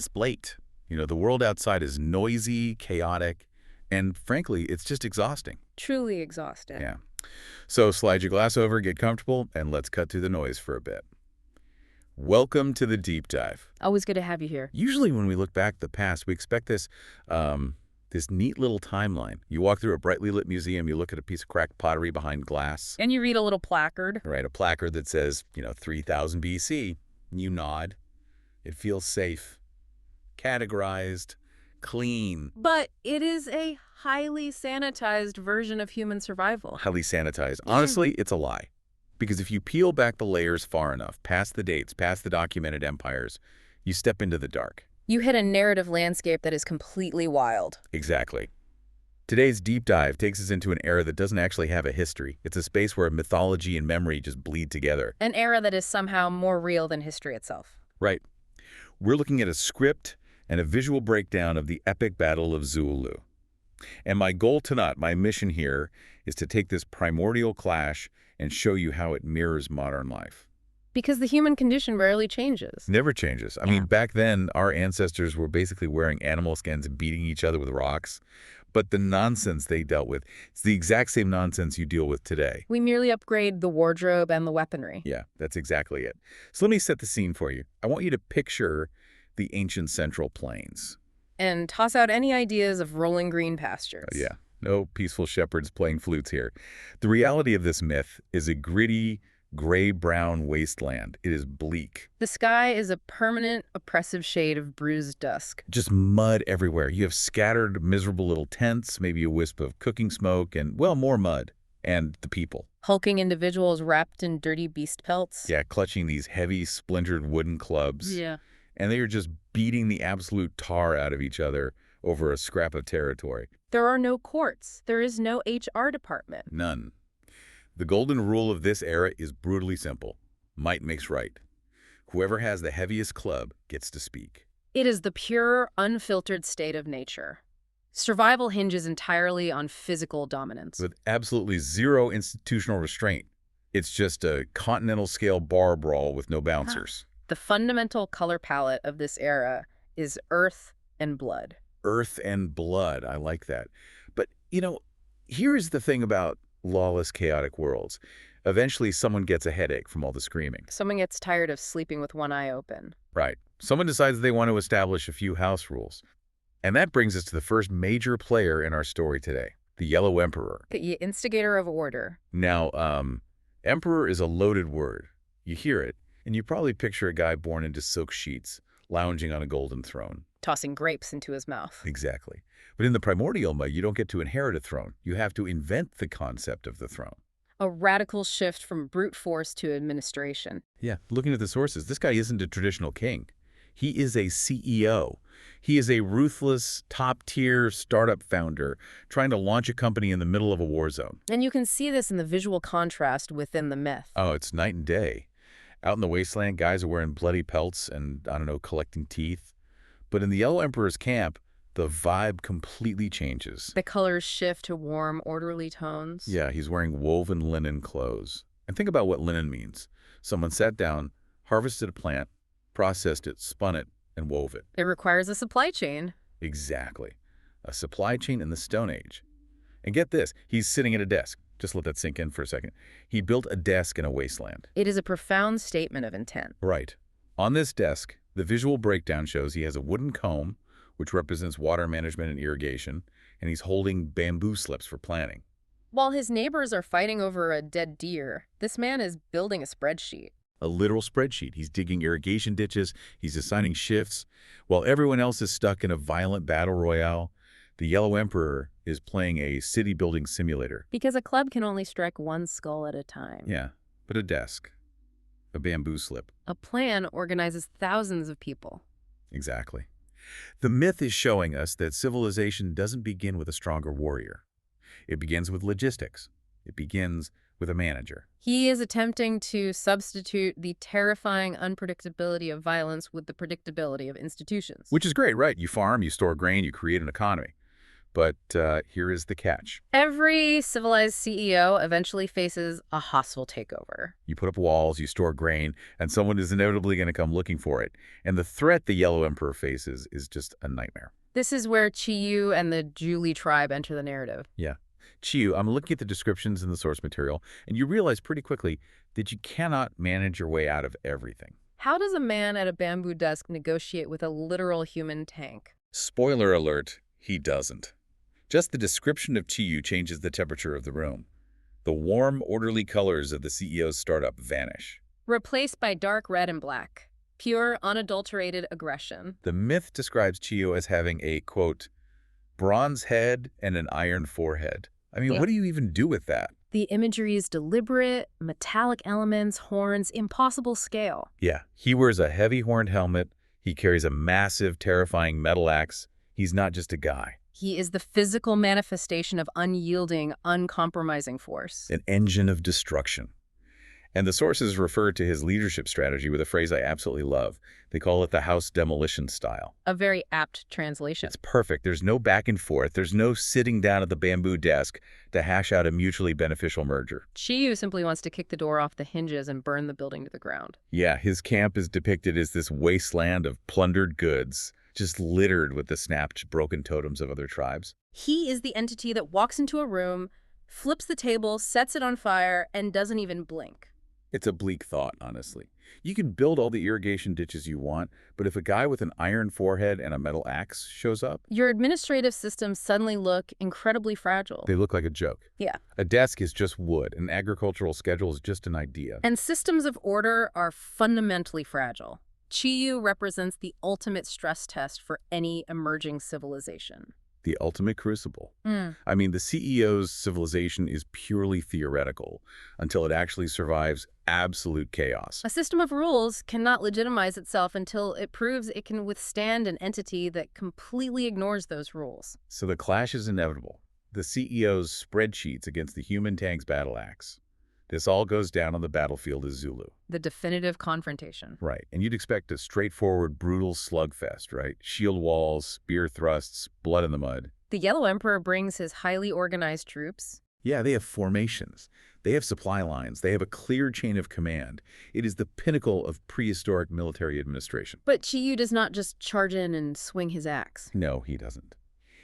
Splate. The world outside is noisy, chaotic, and frankly, it's just exhausting. Truly exhausting. Yeah. So slide your glass over, get comfortable, and let's cut through the noise for a bit. Welcome to the deep dive. Always good to have you here. Usually when we look back at the past, we expect this neat little timeline. You walk through a brightly lit museum, you look at a piece of cracked pottery behind glass. And you read a little placard. Right, a placard that says, 3000 BC. You nod. It feels safe, categorized, clean. But it is a highly sanitized version of human survival. Highly sanitized. Honestly, it's a lie. Because if you peel back the layers far enough, past the dates, past the documented empires, you step into the dark. You hit a narrative landscape that is completely wild. Exactly. Today's deep dive takes us into an era that doesn't actually have a history. It's a space where mythology and memory just bleed together. An era that is somehow more real than history itself. Right. We're looking at a script and a visual breakdown of the epic Battle of Zululu. And my goal tonight, my mission here, is to take this primordial clash and show you how it mirrors modern life. Because the human condition rarely changes. Never changes. I mean, back then, our ancestors were basically wearing animal skins and beating each other with rocks. But the nonsense they dealt with, it's the exact same nonsense you deal with today. We merely upgrade the wardrobe and the weaponry. Yeah, that's exactly it. So let me set the scene for you. I want you to picture the ancient Central Plains. And toss out any ideas of rolling green pastures. Yeah, no peaceful shepherds playing flutes here. The reality of this myth is a gritty, gray-brown wasteland. It is bleak. The sky is a permanent, oppressive shade of bruised dusk. Just mud everywhere. You have scattered, miserable little tents, maybe a wisp of cooking smoke, and, well, more mud. And the people. Hulking individuals wrapped in dirty beast pelts. Yeah, clutching these heavy, splintered wooden clubs. Yeah. And they are just beating the absolute tar out of each other over a scrap of territory. There are no courts. There is no HR department. None. The golden rule of this era is brutally simple. Might makes right. Whoever has the heaviest club gets to speak. It is the pure, unfiltered state of nature. Survival hinges entirely on physical dominance. With absolutely zero institutional restraint. It's just a continental-scale bar brawl with no bouncers. The fundamental color palette of this era is earth and blood. Earth and blood. I like that. But, here's the thing about lawless, chaotic worlds. Eventually, someone gets a headache from all the screaming. Someone gets tired of sleeping with one eye open. Right. Someone decides they want to establish a few house rules. And that brings us to the first major player in our story today, the Yellow Emperor. The instigator of order. Now, emperor is a loaded word. You hear it, and you probably picture a guy born into silk sheets, lounging on a golden throne. Tossing grapes into his mouth. Exactly. But in the primordial mode, you don't get to inherit a throne. You have to invent the concept of the throne. A radical shift from brute force to administration. Yeah, looking at the sources, this guy isn't a traditional king. He is a CEO. He is a ruthless, top-tier startup founder trying to launch a company in the middle of a war zone. And you can see this in the visual contrast within the myth. Oh, it's night and day. Out in the wasteland, guys are wearing bloody pelts and, collecting teeth. But in the Yellow Emperor's camp, the vibe completely changes. The colors shift to warm, orderly tones. Yeah, he's wearing woven linen clothes. And think about what linen means. Someone sat down, harvested a plant, processed it, spun it, and wove it. It requires a supply chain. Exactly. A supply chain in the Stone Age. And get this, he's sitting at a desk. Just let that sink in for a second. He built a desk in a wasteland. It is a profound statement of intent. Right. On this desk, the visual breakdown shows he has a wooden comb, which represents water management and irrigation, and he's holding bamboo slips for planting. While his neighbors are fighting over a dead deer, this man is building a spreadsheet. A literal spreadsheet. He's digging irrigation ditches, he's assigning shifts. While everyone else is stuck in a violent battle royale, the Yellow Emperor is playing a city-building simulator. Because a club can only strike one skull at a time. Yeah, but a desk. A bamboo slip. A plan organizes thousands of people. Exactly. The myth is showing us that civilization doesn't begin with a stronger warrior. It begins with logistics. It begins with a manager. He is attempting to substitute the terrifying unpredictability of violence with the predictability of institutions. Which is great, right? You farm, you store grain, you create an economy. But here is the catch. Every civilized CEO eventually faces a hostile takeover. You put up walls, you store grain, and someone is inevitably going to come looking for it. And the threat the Yellow Emperor faces is just a nightmare. This is where Chiyu and the Zhuli tribe enter the narrative. Yeah. Chiyu, I'm looking at the descriptions in the source material, and you realize pretty quickly that you cannot manage your way out of everything. How does a man at a bamboo desk negotiate with a literal human tank? Spoiler alert, he doesn't. Just the description of Chiyu changes the temperature of the room. The warm, orderly colors of the CEO's startup vanish. Replaced by dark red and black. Pure, unadulterated aggression. The myth describes Chiyu as having a, quote, bronze head and an iron forehead. I mean, what do you even do with that? The imagery is deliberate, metallic elements, horns, impossible scale. Yeah, he wears a heavy horned helmet. He carries a massive, terrifying metal axe. He's not just a guy. He is the physical manifestation of unyielding, uncompromising force. An engine of destruction. And the sources refer to his leadership strategy with a phrase I absolutely love. They call it the house demolition style. A very apt translation. It's perfect. There's no back and forth. There's no sitting down at the bamboo desk to hash out a mutually beneficial merger. Chiyu simply wants to kick the door off the hinges and burn the building to the ground. Yeah, his camp is depicted as this wasteland of plundered goods, just littered with the snapped, broken totems of other tribes. He is the entity that walks into a room, flips the table, sets it on fire, and doesn't even blink. It's a bleak thought, honestly. You can build all the irrigation ditches you want, but if a guy with an iron forehead and a metal axe shows up, Your administrative systems suddenly look incredibly fragile. they look like a joke. Yeah. A desk is just wood. An agricultural schedule is just an idea. And systems of order are fundamentally fragile. Chiyu represents the ultimate stress test for any emerging civilization. The ultimate crucible. I mean, the CEO's civilization is purely theoretical until it actually survives absolute chaos. A system of rules cannot legitimize itself until it proves it can withstand an entity that completely ignores those rules. So the clash is inevitable. The CEO's spreadsheets against the human tank's battle axe. This all goes down on the battlefield as Zulu. The definitive confrontation. Right, and you'd expect a straightforward, brutal slugfest, right? Shield walls, spear thrusts, blood in the mud. The Yellow Emperor brings his highly organized troops. Yeah, they have formations. They have supply lines. They have a clear chain of command. It is the pinnacle of prehistoric military administration. But Chiyu does not just charge in and swing his axe. No, he doesn't.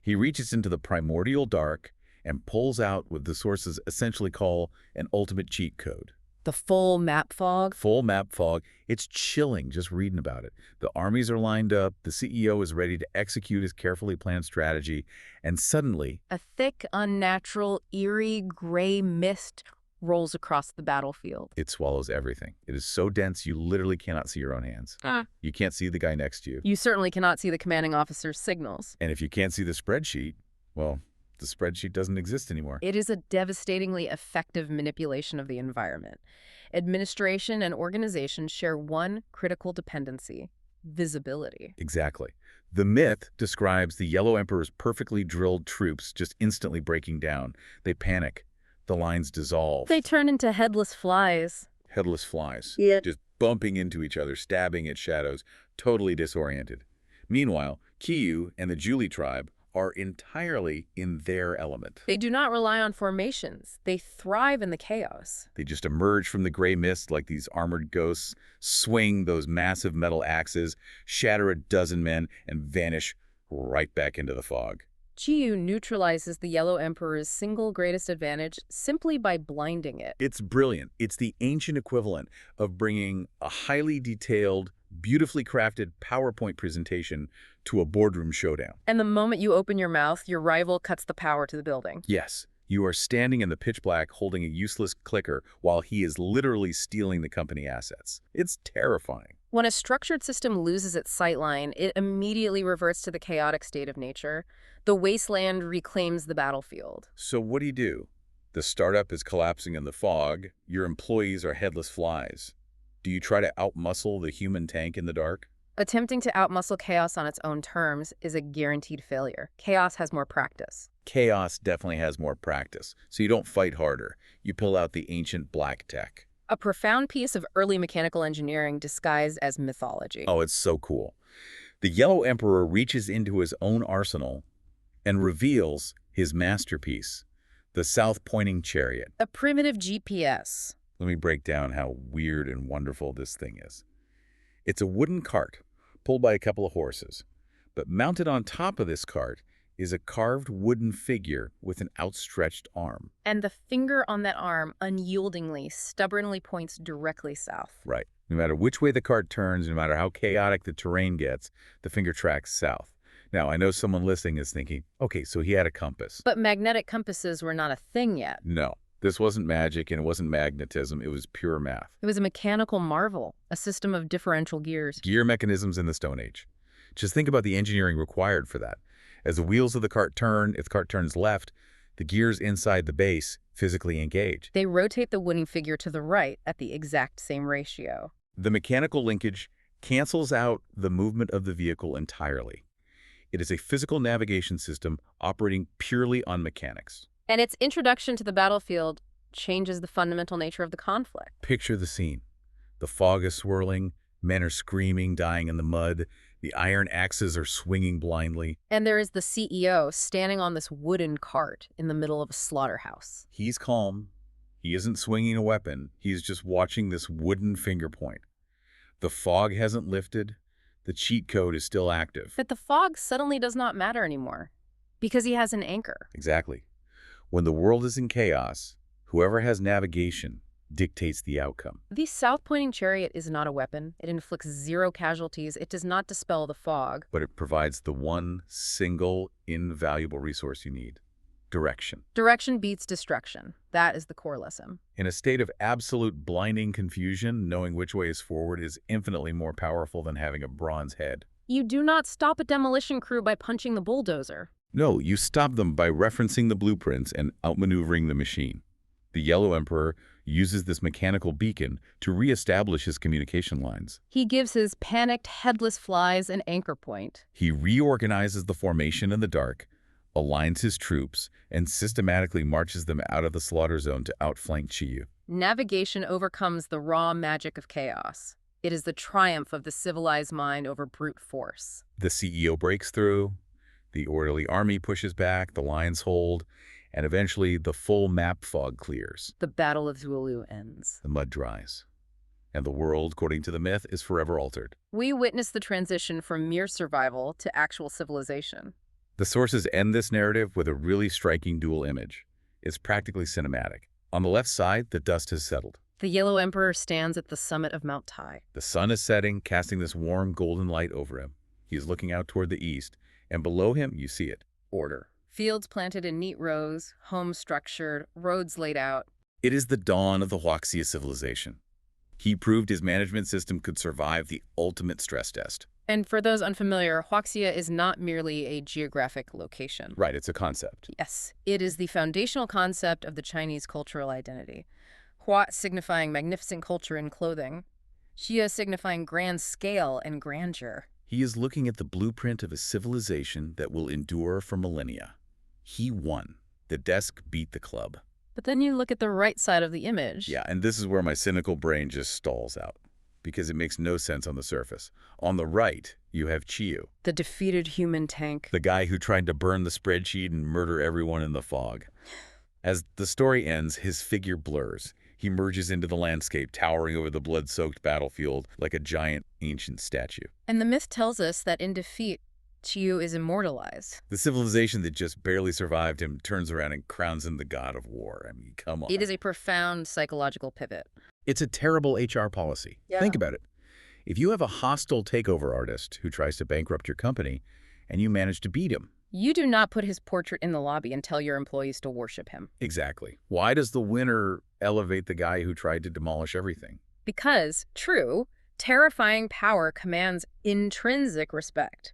He reaches into the primordial dark and pulls out what the sources essentially call an ultimate cheat code. The full map fog. Full map fog. It's chilling just reading about it. The armies are lined up, the CEO is ready to execute his carefully planned strategy, and suddenly, A thick, unnatural, eerie, gray mist rolls across the battlefield. it swallows everything. It is so dense you literally cannot see your own hands. You can't see the guy next to you. You certainly cannot see the commanding officer's signals. And if you can't see the spreadsheet, well, the spreadsheet doesn't exist anymore. It is a devastatingly effective manipulation of the environment. Administration and organization share one critical dependency: visibility. Exactly. The myth describes the Yellow Emperor's perfectly drilled troops just instantly breaking down. They panic. The lines dissolve. They turn into headless flies. Headless flies. Yeah. Just bumping into each other, stabbing at shadows, totally disoriented. Meanwhile, Chiyu and the Zhuli tribe are entirely in their element. They do not rely on formations. They thrive in the chaos. They just emerge from the gray mist like these armored ghosts, swing those massive metal axes, shatter a dozen men, and vanish right back into the fog. Chiyu neutralizes the Yellow Emperor's single greatest advantage simply by blinding it. It's brilliant. It's the ancient equivalent of bringing a highly detailed, beautifully crafted PowerPoint presentation to a boardroom showdown. And the moment you open your mouth, your rival cuts the power to the building. Yes, you are standing in the pitch black holding a useless clicker while he is literally stealing the company assets. It's terrifying. When a structured system loses its sightline, it immediately reverts to the chaotic state of nature. The wasteland reclaims the battlefield. So what do? The startup is collapsing in the fog. Your employees are headless flies. Do you try to outmuscle the human tank in the dark? Attempting to outmuscle chaos on its own terms is a guaranteed failure. Chaos has more practice. Chaos definitely has more practice, so you don't fight harder. You pull out the ancient black tech. A profound piece of early mechanical engineering disguised as mythology. Oh, it's so cool. The Yellow Emperor reaches into his own arsenal and reveals his masterpiece, the south-pointing chariot. A primitive GPS. Let me break down how weird and wonderful this thing is. It's a wooden cart pulled by a couple of horses, but mounted on top of this cart is a carved wooden figure with an outstretched arm. And the finger on that arm unyieldingly, stubbornly points directly south. Right. No matter which way the cart turns, no matter how chaotic the terrain gets, the finger tracks south. Now, I know someone listening is thinking, okay, so he had a compass. But magnetic compasses were not a thing yet. No, this wasn't magic and it wasn't magnetism. It was pure math. It was a mechanical marvel, a system of differential gears. Gear mechanisms in the Stone Age. Just think about the engineering required for that. As the wheels of the cart turn, if the cart turns left, the gears inside the base physically engage. They rotate the wooden figure to the right at the exact same ratio. The mechanical linkage cancels out the movement of the vehicle entirely. It is a physical navigation system operating purely on mechanics. And its introduction to the battlefield changes the fundamental nature of the conflict. Picture the scene. The fog is swirling, men are screaming, dying in the mud, the iron axes are swinging blindly. And there is the CEO standing on this wooden cart in the middle of a slaughterhouse. He's calm. He isn't swinging a weapon. He's just watching this wooden finger point. The fog hasn't lifted. The cheat code is still active. But the fog suddenly does not matter anymore because he has an anchor. Exactly. When the world is in chaos, whoever has navigation dictates the outcome. The south-pointing chariot is not a weapon. It inflicts 0 casualties. It does not dispel the fog. But it provides the one single invaluable resource you need: direction. Direction beats destruction. That is the core lesson. In a state of absolute blinding confusion, knowing which way is forward is infinitely more powerful than having a bronze head. You do not stop a demolition crew by punching the bulldozer. No, you stop them by referencing the blueprints and outmaneuvering the machine. The Yellow Emperor uses this mechanical beacon to reestablish his communication lines. He gives his panicked, headless flies an anchor point. He reorganizes the formation in the dark, aligns his troops, and systematically marches them out of the slaughter zone to outflank Chiyu. Navigation overcomes the raw magic of chaos. It is the triumph of the civilized mind over brute force. The CEO breaks through, the orderly army pushes back, the lines hold, and eventually the full map fog clears. The Battle of Zuulu ends. The mud dries. And the world, according to the myth, is forever altered. We witness the transition from mere survival to actual civilization. The sources end this narrative with a really striking dual image. It's practically cinematic. On the left side, the dust has settled. The Yellow Emperor stands at the summit of Mount Tai. The sun is setting, casting this warm golden light over him. He is looking out toward the east, and below him you see it. Order. Fields planted in neat rows, homes structured, roads laid out. It is the dawn of the Huaxia civilization. He proved his management system could survive the ultimate stress test. And for those unfamiliar, Huaxia is not merely a geographic location. Right, it's a concept. Yes, it is the foundational concept of the Chinese cultural identity. Hua signifying magnificent culture and clothing. Xia signifying grand scale and grandeur. He is looking at the blueprint of a civilization that will endure for millennia. He won. The desk beat the club. But then you look at the right side of the image. Yeah, and this is where my cynical brain just stalls out, because it makes no sense on the surface. On the right, you have Chiyu, The defeated human tank. the guy who tried to burn the spreadsheet and murder everyone in the fog. As the story ends, his figure blurs. He merges into the landscape, towering over the blood-soaked battlefield like a giant, ancient statue. And the myth tells us that in defeat, Chiyu is immortalized. The civilization that just barely survived him turns around and crowns him the god of war. I mean, come on. It is a profound psychological pivot. It's a terrible HR policy. Yeah. Think about it. If you have a hostile takeover artist who tries to bankrupt your company and you manage to beat him. You do not put his portrait in the lobby and tell your employees to worship him. Exactly. Why does the winner elevate the guy who tried to demolish everything? Because, true, terrifying power commands intrinsic respect.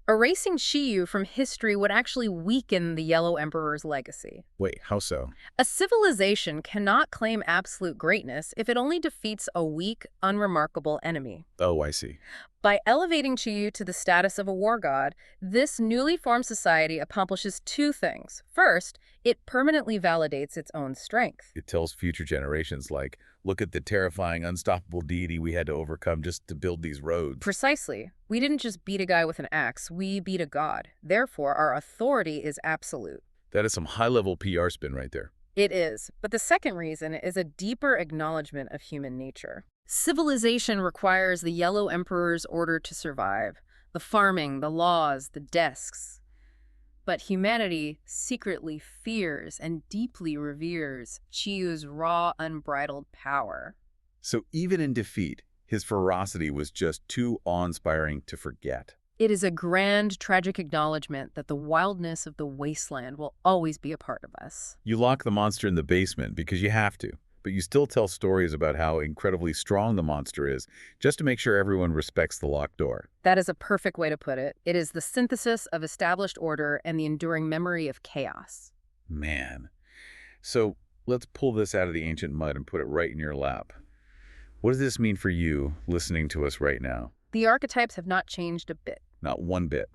Erasing Chiyu from history would actually weaken the Yellow Emperor's legacy. Wait, how so? A civilization cannot claim absolute greatness if it only defeats a weak, unremarkable enemy. Oh, I see. By elevating Chiyu to the status of a war god, this newly formed society accomplishes two things. First, it permanently validates its own strength. It tells future generations, like, look at the terrifying, unstoppable deity we had to overcome just to build these roads. Precisely. We didn't just beat a guy with an axe, we beat a god. Therefore, our authority is absolute. That is some high-level PR spin right there. It is. But the second reason is a deeper acknowledgement of human nature. Civilization requires the Yellow Emperor's order to survive. The farming, the laws, the desks. But humanity secretly fears and deeply reveres Chiyu's raw, unbridled power. So even in defeat, his ferocity was just too awe-inspiring to forget. It is a grand, tragic acknowledgement that the wildness of the wasteland will always be a part of us. You lock the monster in the basement because you have to, but you still tell stories about how incredibly strong the monster is, just to make sure everyone respects the locked door. That is a perfect way to put it. It is the synthesis of established order and the enduring memory of chaos. Man. So let's pull this out of the ancient mud and put it right in your lap. What does this mean for you, listening to us right now? The archetypes have not changed a bit. Not one bit.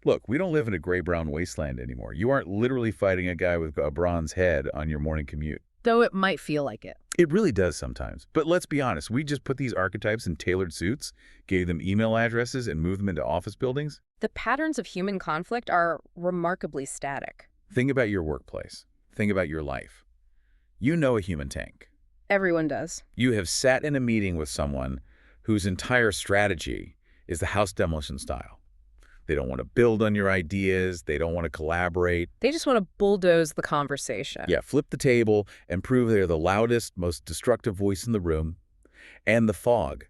Look, we don't live in a gray-brown wasteland anymore. You aren't literally fighting a guy with a bronze head on your morning commute. Though it might feel like it. It really does sometimes. But let's be honest, we just put these archetypes in tailored suits, gave them email addresses, and moved them into office buildings. The patterns of human conflict are remarkably static. Think about your workplace. Think about your life. You know a human tank. Everyone does. You have sat in a meeting with someone whose entire strategy is the house demolition style. They don't want to build on your ideas. They don't want to collaborate. They just want to bulldoze the conversation. Yeah, flip the table and prove they're the loudest, most destructive voice in the room. And the fog.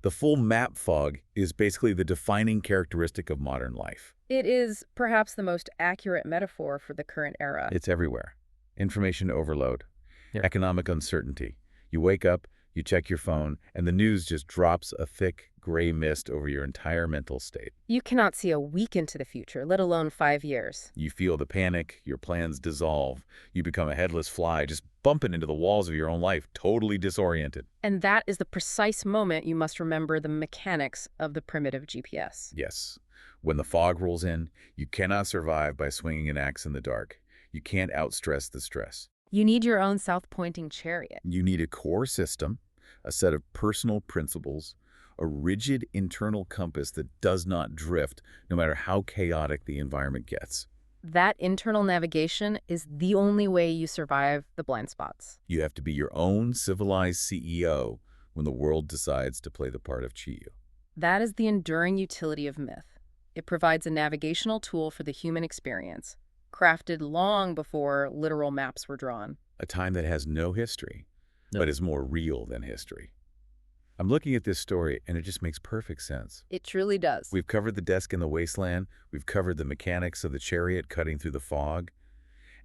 The full map fog is basically the defining characteristic of modern life. It is perhaps the most accurate metaphor for the current era. It's everywhere. Information overload. Yeah. Economic uncertainty. You wake up, you check your phone, and the news just drops a thick, gray mist over your entire mental state. You cannot see a week into the future, let alone 5 years. You feel the panic, your plans dissolve, you become a headless fly, just bumping into the walls of your own life, totally disoriented. And that is the precise moment you must remember the mechanics of the primitive GPS. Yes. When the fog rolls in, you cannot survive by swinging an axe in the dark. You can't outstress the stress. You need your own south-pointing chariot. You need a core system, a set of personal principles, a rigid internal compass that does not drift no matter how chaotic the environment gets. That internal navigation is the only way you survive the blind spots. You have to be your own civilized CEO when the world decides to play the part of Chiyu. That is the enduring utility of myth. It provides a navigational tool for the human experience, crafted long before literal maps were drawn. A time that has no history, but is more real than history. I'm looking at this story, and it just makes perfect sense. It truly does. We've covered the desk in the wasteland, we've covered the mechanics of the chariot cutting through the fog,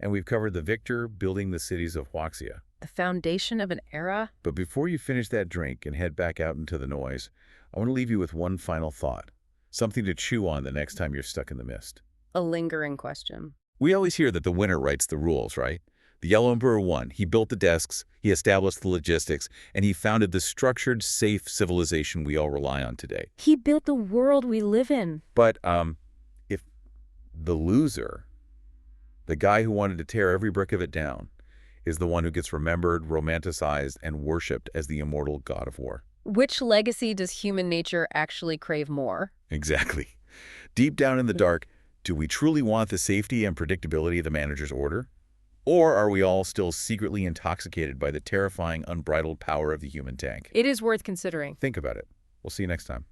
and we've covered the victor building the cities of Huaxia. The foundation of an era? But before you finish that drink and head back out into the noise, I want to leave you with one final thought, something to chew on the next time you're stuck in the mist. A lingering question. We always hear that the winner writes the rules, right? The Yellow Emperor won. He built the desks, he established the logistics, and he founded the structured, safe civilization we all rely on today. He built the world we live in. But if the loser, the guy who wanted to tear every brick of it down, is the one who gets remembered, romanticized, and worshipped as the immortal god of war. Which legacy does human nature actually crave more? Exactly. Deep down in the dark, do we truly want the safety and predictability of the manager's order? Or are we all still secretly intoxicated by the terrifying, unbridled power of the human tank? It is worth considering. Think about it. We'll see you next time.